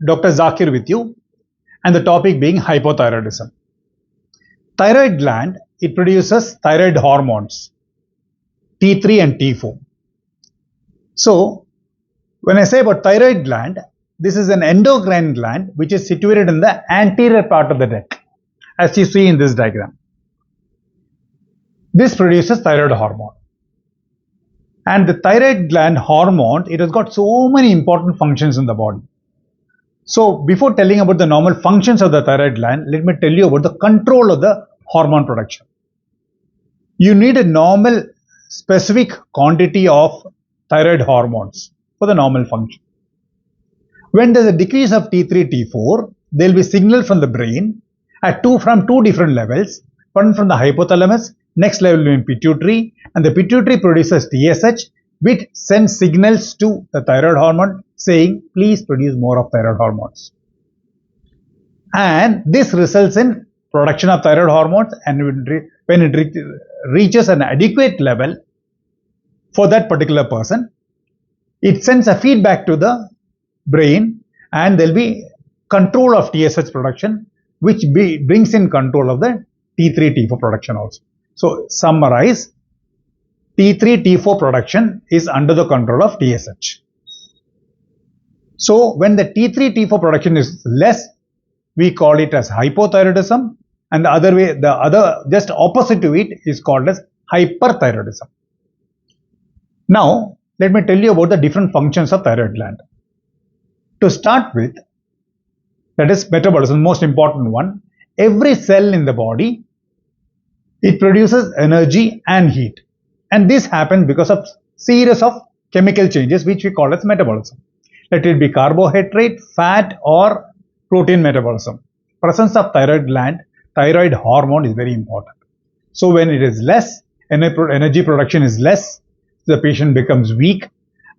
Dr. Zakir with you, and the topic being hypothyroidism. Thyroid gland, it produces thyroid hormones T3 and T4. So when I say about thyroid gland, this is an endocrine gland which is situated in the anterior part of the neck, as you see in this diagram. This produces thyroid hormone. And the thyroid gland hormone, it has got so many important functions in the body. So before telling about the normal functions of the thyroid gland, let me tell you about the control of the hormone production. You need a normal specific quantity of thyroid hormones for the normal function. When there is a decrease of T3, T4, there will be signal from the brain from two different levels. One from the hypothalamus, next level will be pituitary, and the pituitary produces TSH, which sends signals to the thyroid hormone saying, please produce more of thyroid hormones. And this results in production of thyroid hormones, and when it reaches an adequate level for that particular person, it sends a feedback to the brain, and there will be control of TSH production, which brings in control of the T3, T4 production also. So summarize, T3, T4 production is under the control of TSH. So when the T3, T4 production is less, we call it as hypothyroidism, and the other just opposite to it is called as hyperthyroidism. Now let me tell you about the different functions of thyroid gland. To start with, that is metabolism, most important one. Every cell in the body, it produces energy and heat, and this happens because of series of chemical changes which we call as metabolism. Let it be carbohydrate, fat, or protein metabolism. Presence of thyroid gland, thyroid hormone is very important. So when it is less, energy production is less, the patient becomes weak,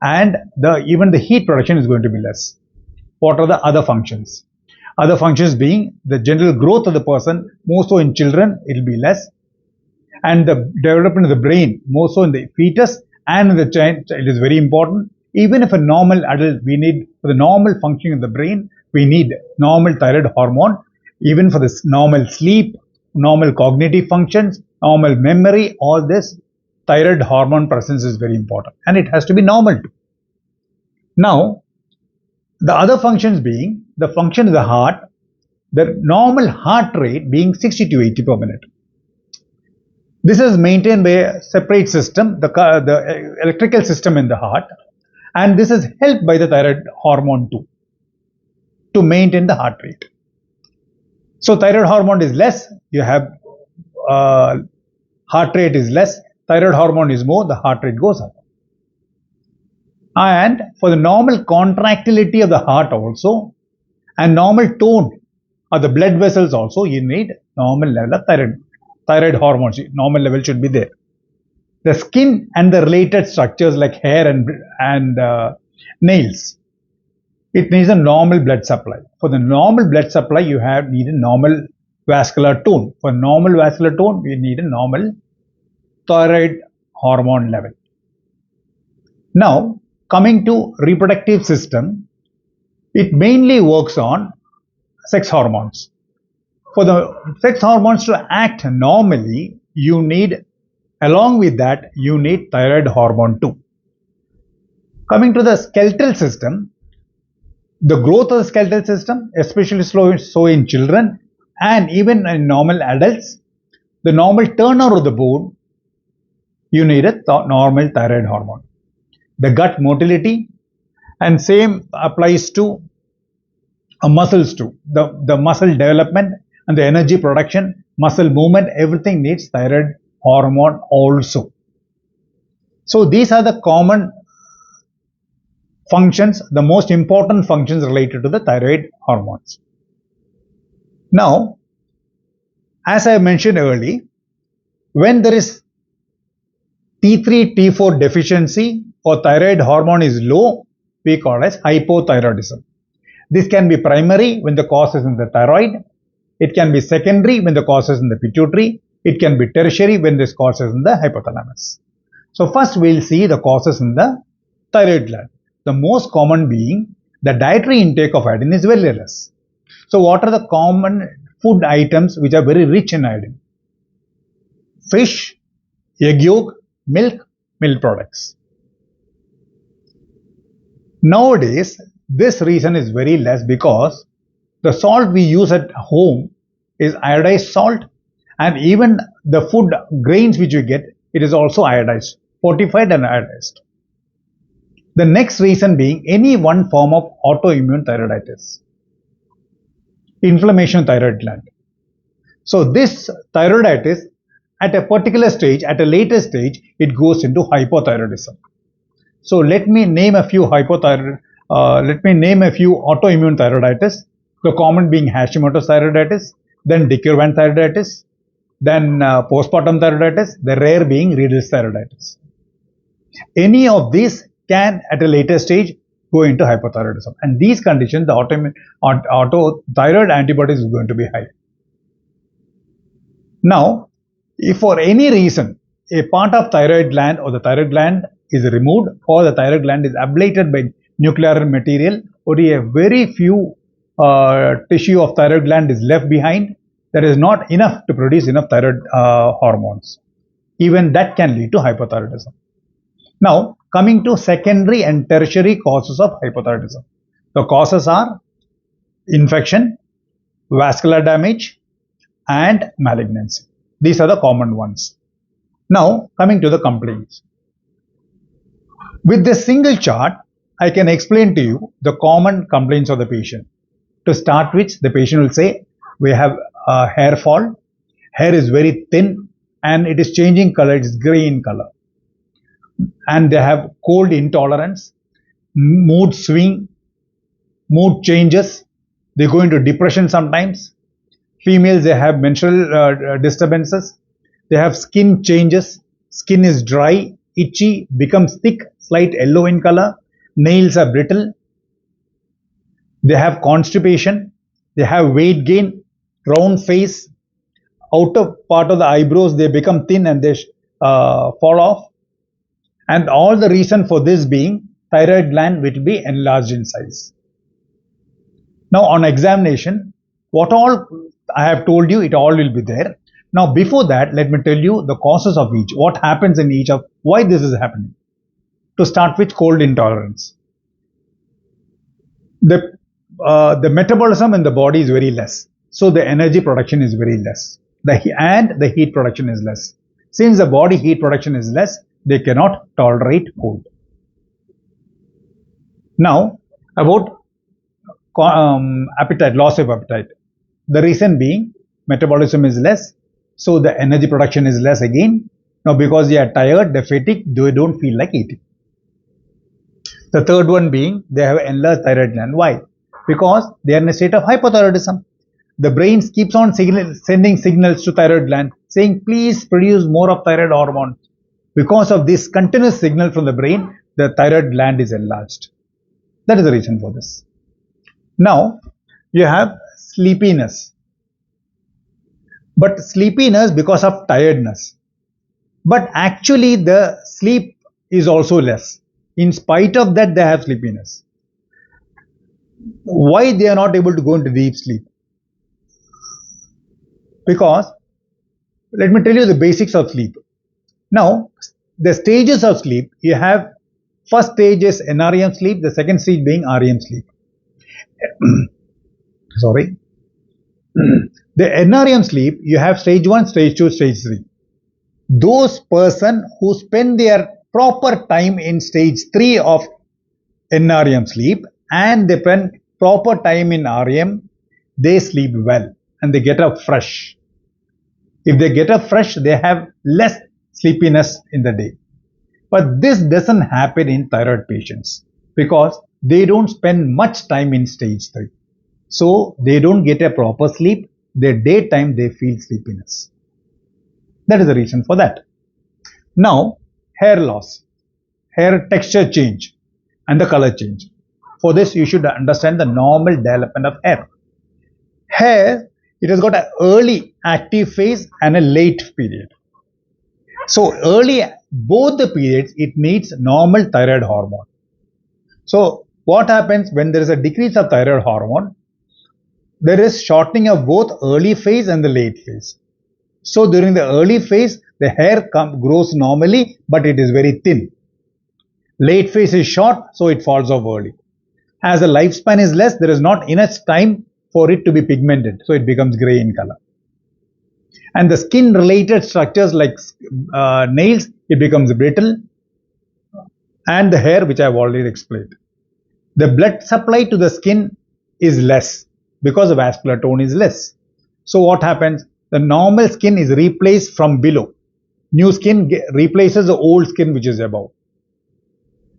and even the heat production is going to be less. What are the other functions? Other functions being the general growth of the person, more so in children, it will be less, and the development of the brain, more so in the fetus and in the child, it is very important. Even if a normal adult, we need, for the normal functioning of the brain, we need normal thyroid hormone. Even for this normal sleep, normal cognitive functions, normal memory, all this, thyroid hormone presence is very important, and it has to be normal too. Now, the other functions being the function of the heart, the normal heart rate being 60 to 80 per minute. This is maintained by a separate system, the electrical system in the heart, and this is helped by the thyroid hormone too, to maintain the heart rate. So thyroid hormone is less, you have heart rate is less, thyroid hormone is more, the heart rate goes up. And for the normal contractility of the heart also, and normal tone of the blood vessels also, you need normal level of thyroid hormones. Normal level should be there. The skin and the related structures like hair and nails, it needs a normal blood supply. For the normal blood supply, you need a normal vascular tone. For normal vascular tone, we need a normal thyroid hormone level. Now, coming to reproductive system, it mainly works on sex hormones. For the sex hormones to act normally, you need, along with that, you need thyroid hormone too. Coming to the skeletal system, the growth of the skeletal system, especially so in children and even in normal adults, the normal turnover of the bone, you need a normal thyroid hormone. The gut motility, and same applies to muscles too. The muscle development and the energy production, muscle movement, everything needs thyroid hormone also. So these are the common functions, the most important functions related to the thyroid hormones. Now, as I mentioned earlier, when there is T3, T4 deficiency or thyroid hormone is low, we call as hypothyroidism. This can be primary when the cause is in the thyroid. It can be secondary when the cause is in the pituitary. It can be tertiary when this cause is in the hypothalamus. So first we'll see the causes in the thyroid gland. The most common being the dietary intake of iodine is very less. So what are the common food items which are very rich in iodine? Fish, egg yolk, milk products. Nowadays, this reason is very less because the salt we use at home is iodized salt, and even the food grains which we get, it is also iodized, fortified and iodized. The next reason being any one form of autoimmune thyroiditis, inflammation of thyroid gland. So this thyroiditis at a particular stage, at a later stage, it goes into hypothyroidism. So let me name a few autoimmune thyroiditis. The common being Hashimoto's thyroiditis, then Dickey-Van thyroiditis, then postpartum thyroiditis, the rare being Riedl's thyroiditis. Any of these can at a later stage go into hypothyroidism, and these conditions the autothyroid antibodies is going to be high. Now, if for any reason a part of thyroid gland or the thyroid gland is removed or the thyroid gland is ablated by nuclear material, only a very few tissue of thyroid gland is left behind, that is not enough to produce enough thyroid hormones. Even that can lead to hypothyroidism. Now, coming to secondary and tertiary causes of hypothyroidism. The causes are infection, vascular damage, and malignancy. These are the common ones. Now, coming to the complaints. With this single chart, I can explain to you the common complaints of the patient. To start with, the patient will say, we have hair fall, hair is very thin and it is changing color, it is grey in color. And they have cold intolerance, mood swing, mood changes, they go into depression sometimes. Females, they have menstrual disturbances, they have skin changes, skin is dry, itchy, becomes thick, slight yellow in color, nails are brittle, they have constipation, they have weight gain, round face, outer part of the eyebrows, they become thin and they fall off. And all the reason for this being thyroid gland will be enlarged in size. Now on examination, what all I have told you, it all will be there. Now before that, let me tell you the causes of each, what happens in each of, why this is happening. To start with, cold intolerance. The metabolism in the body is very less, so the energy production is very less, and the heat production is less. Since the body heat production is less, they cannot tolerate cold. Now about appetite, loss of appetite. The reason being metabolism is less, so the energy production is less again. Now because they are tired, they fatigue, they don't feel like eating. The third one being they have enlarged thyroid gland. Why? Because they are in a state of hypothyroidism. The brain keeps on sending signals to thyroid gland saying, please produce more of thyroid hormone. Because of this continuous signal from the brain, the thyroid gland is enlarged. That is the reason for this. Now, you have sleepiness. But sleepiness because of tiredness. But actually the sleep is also less. In spite of that, they have sleepiness. Why they are not able to go into deep sleep? Because, let me tell you the basics of sleep. Now, the stages of sleep, you have first stage is NREM sleep, the second stage being REM sleep. Sorry. The NREM sleep, you have stage 1, stage 2, stage 3. Those person who spend their proper time in stage 3 of NREM sleep and they spend proper time in REM, they sleep well and they get up fresh. If they get up fresh, they have less sleepiness in the day. But this doesn't happen in thyroid patients because they don't spend much time in stage 3. So they don't get a proper sleep. Their daytime they feel sleepiness. That is the reason for that. Now, hair loss, hair texture change and the color change. For this, you should understand the normal development of hair. Hair, it has got an early active phase and a late period. So early, both the periods, it needs normal thyroid hormone. So What happens when there is a decrease of thyroid hormone? There is shortening of both early phase and the late phase. So during the early phase, the hair grows normally, but it is very thin. Late phase is short, so it falls off early. As the lifespan is less, there is not enough time for it to be pigmented, so it becomes gray in color. And the skin related structures like nails, it becomes brittle, and the hair, which I have already explained. The blood supply to the skin is less because the vascular tone is less. So what happens? The normal skin is replaced from below. New skin replaces the old skin which is above.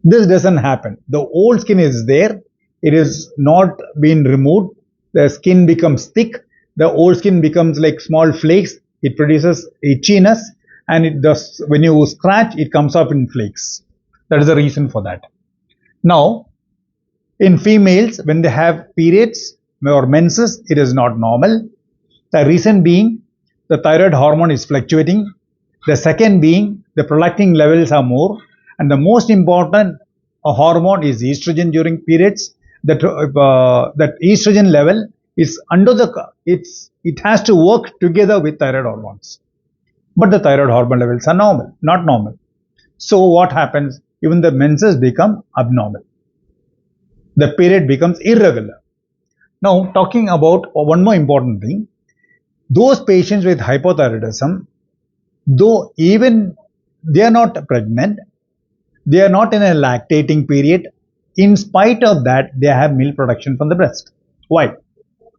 This doesn't happen. The old skin is there. It is not been removed. The skin becomes thick. The old skin becomes like small flakes. It produces itchiness, and it does, when you scratch, it comes up in flakes. That is the reason for that. Now, in females, when they have periods or menses, it is not normal. The reason being, the thyroid hormone is fluctuating. The second being, the prolactin levels are more. And the most important hormone is estrogen during periods. That estrogen level is it has to work together with thyroid hormones. But the thyroid hormone levels are normal, not normal. So what happens? Even the menses become abnormal. The period becomes irregular. Now, talking about one more important thing, those patients with hypothyroidism, though even they are not pregnant, they are not in a lactating period, in spite of that, they have milk production from the breast. Why?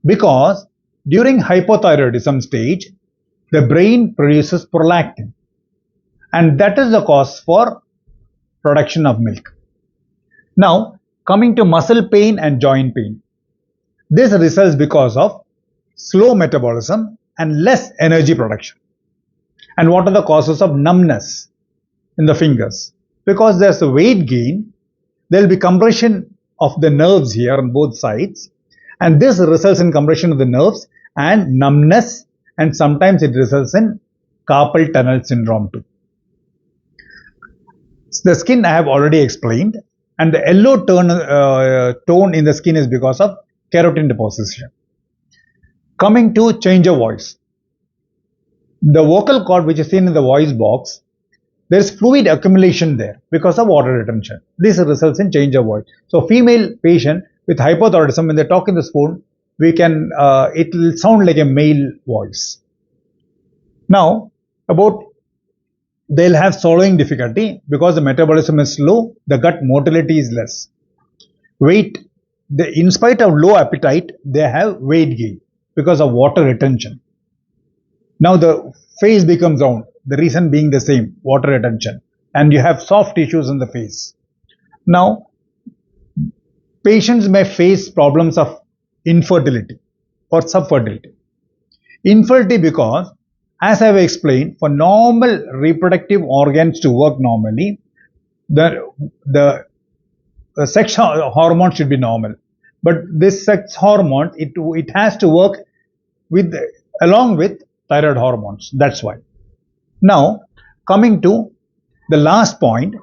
Because during hypothyroidism stage, the brain produces prolactin, and that is the cause for production of milk. Now, coming to muscle pain and joint pain, this results because of slow metabolism and less energy production. And what are the causes of numbness in the fingers? Because there's a weight gain, there will be compression of the nerves here on both sides, and this results in compression of the nerves and numbness, and sometimes it results in carpal tunnel syndrome too. The skin I have already explained, and the yellow tone in the skin is because of keratin deposition. Coming to change of voice, the vocal cord which is seen in the voice box, there is fluid accumulation there because of water retention. This results in change of voice. So female patient with hypothyroidism, when they talk in the phone, it will sound like a male voice. Now, they'll have swallowing difficulty because the metabolism is slow, the gut motility is less. In spite of low appetite, they have weight gain because of water retention. Now the face becomes round, the reason being the same, water retention, and you have soft tissues in the face. Now, patients may face problems of infertility or subfertility. Infertility because, as I have explained, for normal reproductive organs to work normally, the sex hormone should be normal. But this sex hormone, it has to work along with thyroid hormones. That's why. Now, coming to the last point,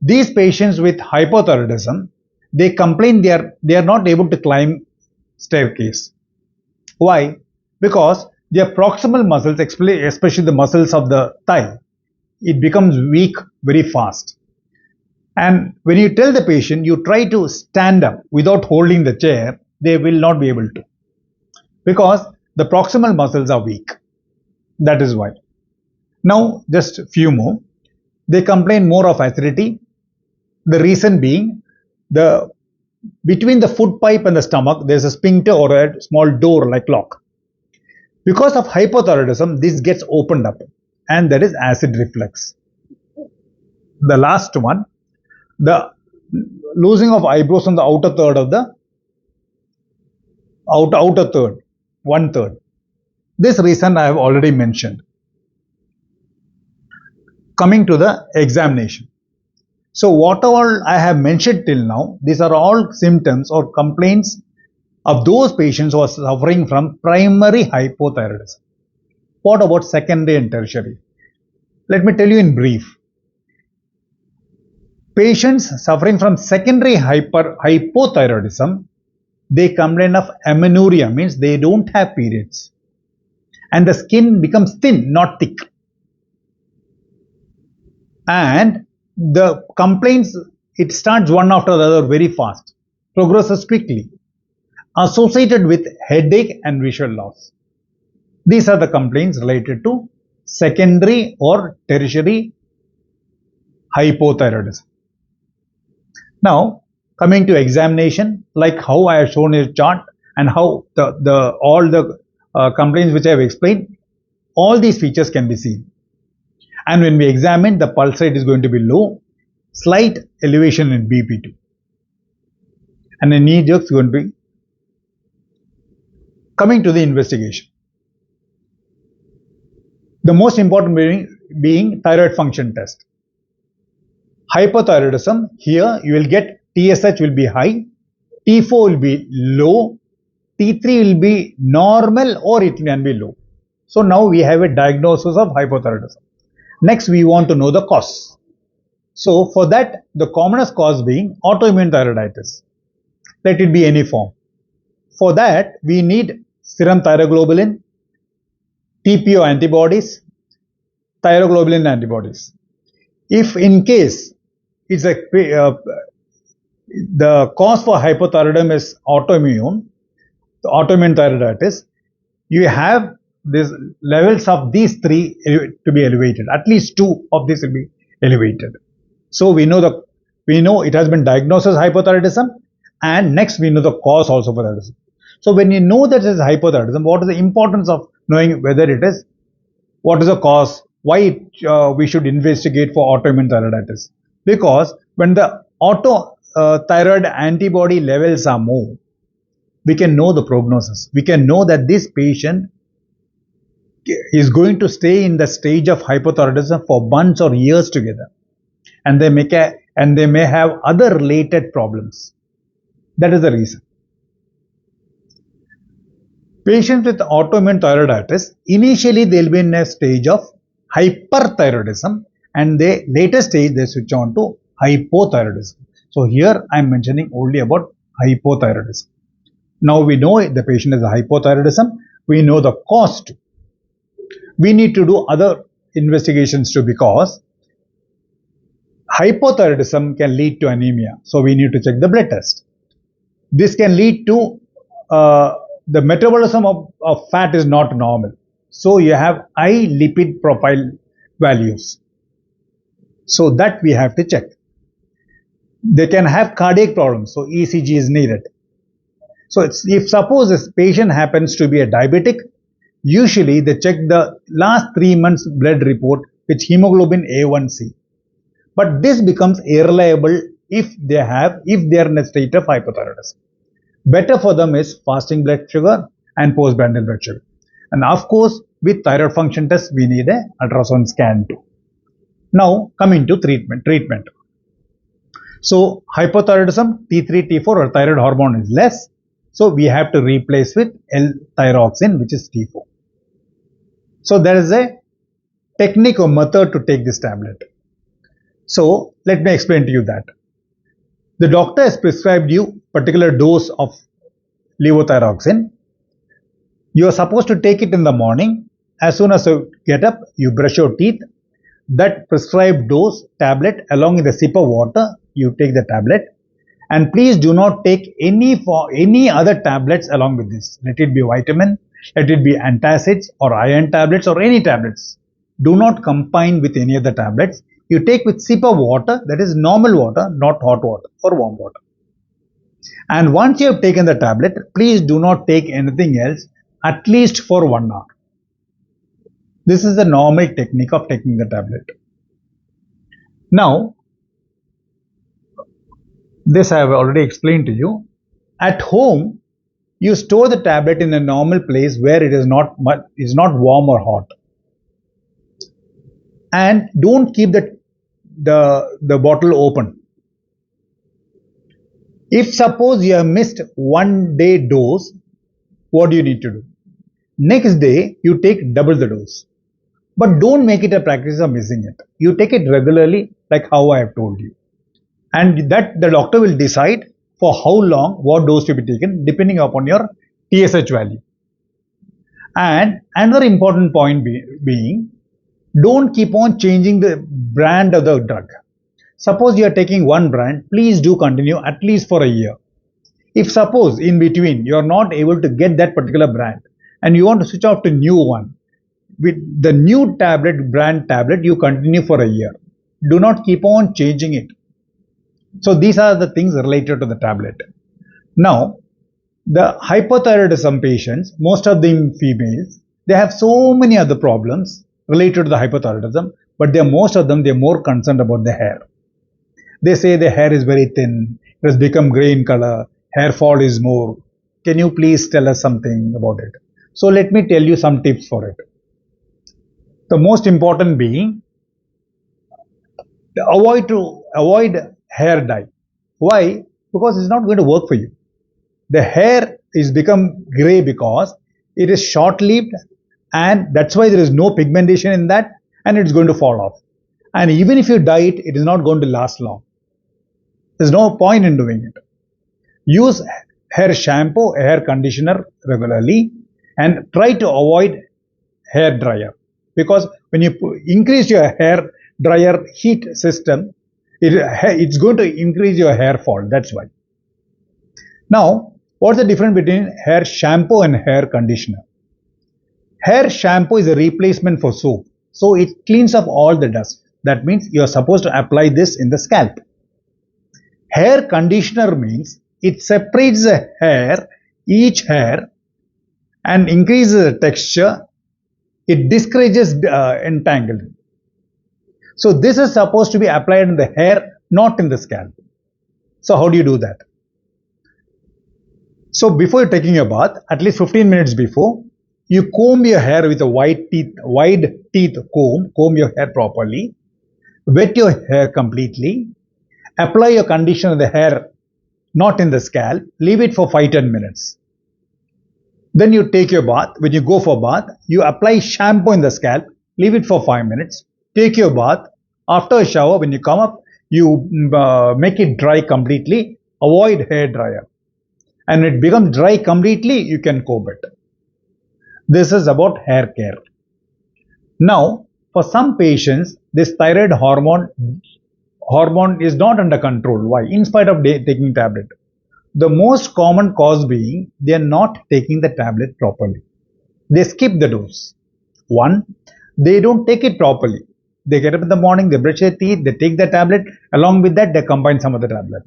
these patients with hypothyroidism, they complain they are not able to climb staircase. Why? Because their proximal muscles, especially the muscles of the thigh, it becomes weak very fast. And when you tell the patient, you try to stand up without holding the chair, they will not be able to. Because the proximal muscles are weak. That is why. Now, just a few more. They complain more of acidity. The reason being, between the food pipe and the stomach, there is a sphincter or a small door like lock. Because of hypothyroidism, this gets opened up, and that is acid reflux. The last one, the losing of eyebrows on the outer third of the outer third, 1/3. This reason I have already mentioned. Coming to the examination. So what all I have mentioned till now, these are all symptoms or complaints of those patients who are suffering from primary hypothyroidism. What about secondary and tertiary? Let me tell you in brief. Patients suffering from secondary hypothyroidism, they complain of amenorrhea, means they don't have periods. And the skin becomes thin, not thick. And the complaints, it starts one after the other very fast, progresses quickly, associated with headache and visual loss. These are the complaints related to secondary or tertiary hypothyroidism. Now, coming to examination, like how I have shown a chart and how all the complaints which I have explained, all these features can be seen. And when we examine, the pulse rate is going to be low, slight elevation in BP2, and the knee jerk is going to be. Coming to the investigation, the most important being thyroid function test. Hypothyroidism, here you will get TSH will be high, T4 will be low, T3 will be normal or it can be low. So now we have a diagnosis of hypothyroidism. Next, we want to know the cause. So for that, the commonest cause being autoimmune thyroiditis. Let it be any form. For that, we need serum thyroglobulin, TPO antibodies, thyroglobulin antibodies. If in case it's the cause for hypothyroidism is autoimmune thyroiditis, you have these levels of these three to be elevated. At least two of these will be elevated. So we know it has been diagnosed as hypothyroidism, and next we know the cause also for thyroidism. So when you know that it is hypothyroidism, what is the importance of knowing whether it is, what is the cause, why we should investigate for autoimmune thyroiditis? Because when the thyroid antibody levels are more, we can know the prognosis. We can know that this patient is going to stay in the stage of hypothyroidism for months or years together, and they may have other related problems. That is the reason. Patients with autoimmune thyroiditis, initially they will be in a stage of hyperthyroidism, and later stage they switch on to hypothyroidism. So here I am mentioning only about hypothyroidism. Now we know the patient is hypothyroidism, we know the cause too. We need to do other investigations too, because hypothyroidism can lead to anemia. So we need to check the blood test. This can lead to the metabolism of fat is not normal. So you have high lipid profile values. So that we have to check. They can have cardiac problems, so ECG is needed. So if suppose this patient happens to be a diabetic, usually they check the last 3 months blood report with hemoglobin A1C. But this becomes irreliable if they are in a state of hypothyroidism. Better for them is fasting blood sugar and postprandial blood sugar. And of course, with thyroid function test, we need an ultrasound scan too. Now, coming to treatment. So, hypothyroidism, T3, T4 or thyroid hormone is less. So, we have to replace with L-thyroxine, which is T4. So, there is a technique or method to take this tablet. So, let me explain to you that. The doctor has prescribed you particular dose of levothyroxine. You are supposed to take it in the morning. As soon as you get up, you brush your teeth. That prescribed dose tablet along with a sip of water, you take the tablet. And please do not take any other tablets along with this. Let it be vitamin, let it be antacids or iron tablets or any tablets. Do not combine with any other tablets. You take with sip of water, that is normal water, not hot water or warm water. And once you have taken the tablet, please do not take anything else at least for 1 hour. This is the normal technique of taking the tablet. Now, this I have already explained to you. At home, you store the tablet in a normal place where it is not warm or hot. And don't keep the bottle open. If suppose you have missed 1 day dose, what do you need to do? Next day, you take double the dose. But don't make it a practice of missing it. You take it regularly, like how I have told you. and that the doctor will decide for how long what dose to be taken depending upon your TSH value. And another important point being, don't keep on changing the brand of the drug. Suppose you are taking one brand, please do continue at least for a year. If suppose in between you are not able to get that particular brand and you want to switch off to new one, with the new brand tablet, you continue for a year. Do not keep on changing it. So these are the things related to the tablet. Now, the hypothyroidism patients, most of them females, they have so many other problems related to the hypothyroidism, but most of them, they're more concerned about the hair. They say the hair is very thin, it has become gray in color, hair fall is more. Can you please tell us something about it? So let me tell you some tips for it. The most important being, avoid hair dye. Why? Because it's not going to work for you. The hair is become gray because it is short-lived, and that's why there is no pigmentation in that, and it's going to fall off. And even if you dye it, it is not going to last long. There's no point in doing it. Use hair shampoo, hair conditioner regularly, and try to avoid hair dryer, because when you increase your hair dryer heat system, it's going to increase your hair fall. That's why. Now, what's the difference between hair shampoo and hair conditioner? Hair shampoo is a replacement for soap, so it cleans up all the dust. That means you are supposed to apply this in the scalp. Hair conditioner means it separates the hair, each hair, and increases the texture. It discourages entanglement. So this is supposed to be applied in the hair, not in the scalp. So how do you do that? So before you're taking a bath, at least 15 minutes before, you comb your hair with a wide teeth comb your hair properly, wet your hair completely, apply your conditioner in the hair, not in the scalp, leave it for 5-10 minutes. Then you take your bath. When you go for bath, you apply shampoo in the scalp, leave it for 5 minutes, take your bath. After a shower, when you come up, you make it dry completely, avoid hair dryer. And when it becomes dry completely, you can comb it. This is about hair care. Now, for some patients, this thyroid hormone is not under control. Why? In spite of taking tablet. The most common cause being they are not taking the tablet properly. They skip the dose. One, they don't take it properly. They get up in the morning, they brush their teeth, they take the tablet. Along with that, they combine some other tablet.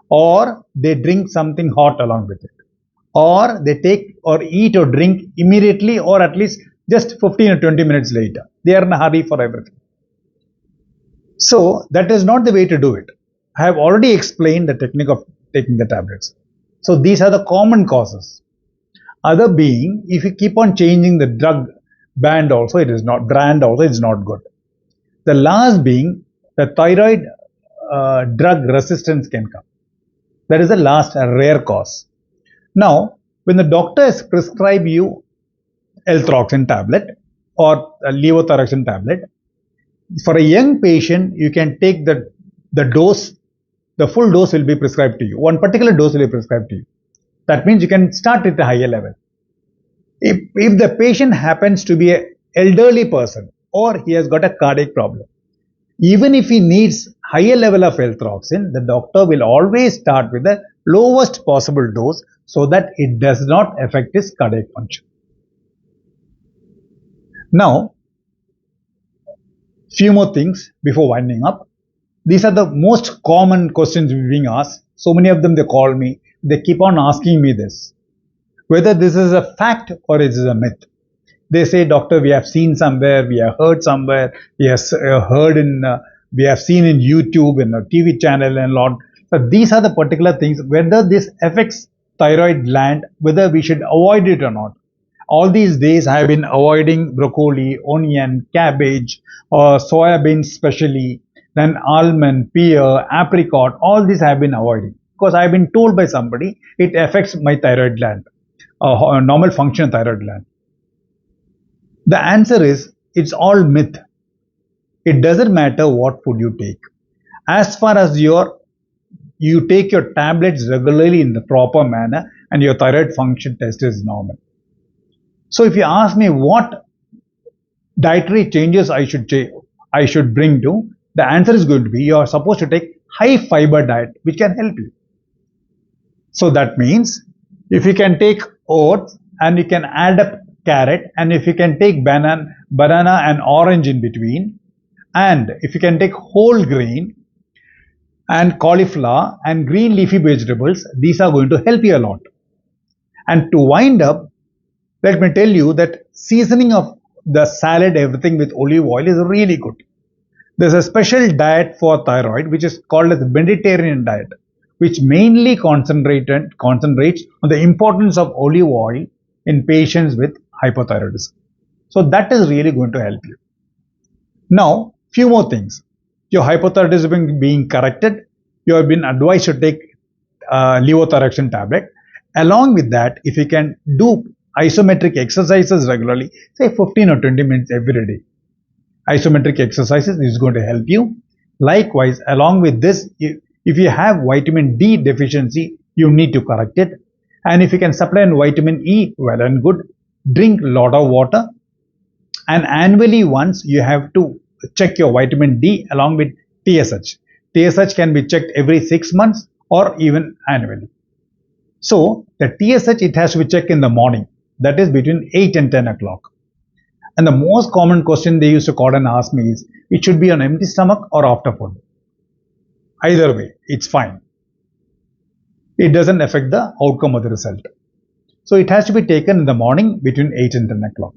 Or they drink something hot along with it. Or they take or eat or drink immediately, or at least just 15 or 20 minutes later. They are in a hurry for everything. So that is not the way to do it. I have already explained the technique of taking the tablets. So these are the common causes. Other being, if you keep on changing the drug brand also, it is not good. The last being, the thyroid drug resistance can come. That is the last rare cause. Now, when the doctor has prescribed you L-throxine tablet or a levothyroxine tablet, for a young patient, you can take the dose. The full dose will be prescribed to you. One particular dose will be prescribed to you. That means you can start at a higher level. If the patient happens to be an elderly person or he has got a cardiac problem, even if he needs higher level of L-throxine, the doctor will always start with the lowest possible dose so that it does not affect his cardiac function. Now, few more things before winding up. These are the most common questions being asked. So many of them, they call me. They keep on asking me this. Whether this is a fact or it is a myth. They say, doctor, we have seen somewhere, we have heard somewhere, we have seen in YouTube, in a TV channel and a lot. So these are the particular things, whether this affects thyroid gland, whether we should avoid it or not. All these days I have been avoiding broccoli, onion, cabbage, or soya beans especially, then almond, pear, apricot, all these I have been avoiding because I have been told by somebody it affects my thyroid gland, normal function of thyroid gland. The answer is, it's all myth. It doesn't matter what food you take. As far as your you take your tablets regularly in the proper manner and your thyroid function test is normal. So if you ask me what dietary changes I should bring to, the answer is going to be you are supposed to take high fiber diet, which can help you. So that means if you can take oats and you can add up carrot, and if you can take banana and orange in between, and if you can take whole grain and cauliflower and green leafy vegetables, these are going to help you a lot. And to wind up, let me tell you that seasoning of the salad, everything with olive oil is really good. There's a special diet for thyroid which is called as the Mediterranean diet, which mainly concentrates on the importance of olive oil in patients with hypothyroidism. So that is really going to help you. Now, few more things. Your hypothyroidism being corrected, you have been advised to take levothyroxine tablet. Along with that, if you can do isometric exercises regularly, say 15 or 20 minutes every day, isometric exercises is going to help you. Likewise, along with this, if you have vitamin D deficiency, you need to correct it. And if you can supplement vitamin E, well and good. Drink a lot of water. And annually once, you have to check your vitamin D along with TSH. TSH can be checked every 6 months or even annually. So the TSH, it has to be checked in the morning. That is between 8 and 10 o'clock. And the most common question they used to call and ask me is, it should be on empty stomach or after food. Either way, it's fine. It doesn't affect the outcome of the result. So it has to be taken in the morning between 8 and 10 o'clock.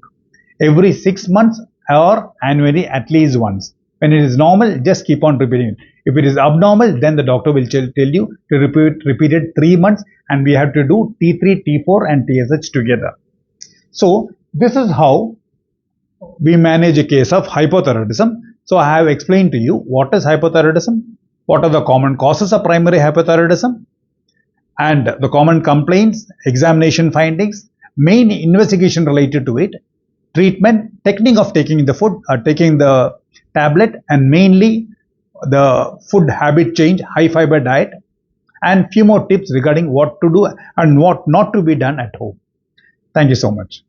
Every 6 months or annually at least once. When it is normal, just keep on repeating it. If it is abnormal, then the doctor will tell you to repeat it 3 months, and we have to do T3, T4 and TSH together. So this is how we manage a case of hypothyroidism. So I have explained to you what is hypothyroidism, what are the common causes of primary hypothyroidism, and the common complaints, examination findings, main investigation related to it, treatment, technique of taking the food or taking the tablet, and mainly the food habit change, high fiber diet, and few more tips regarding what to do and what not to be done at home. Thank you so much.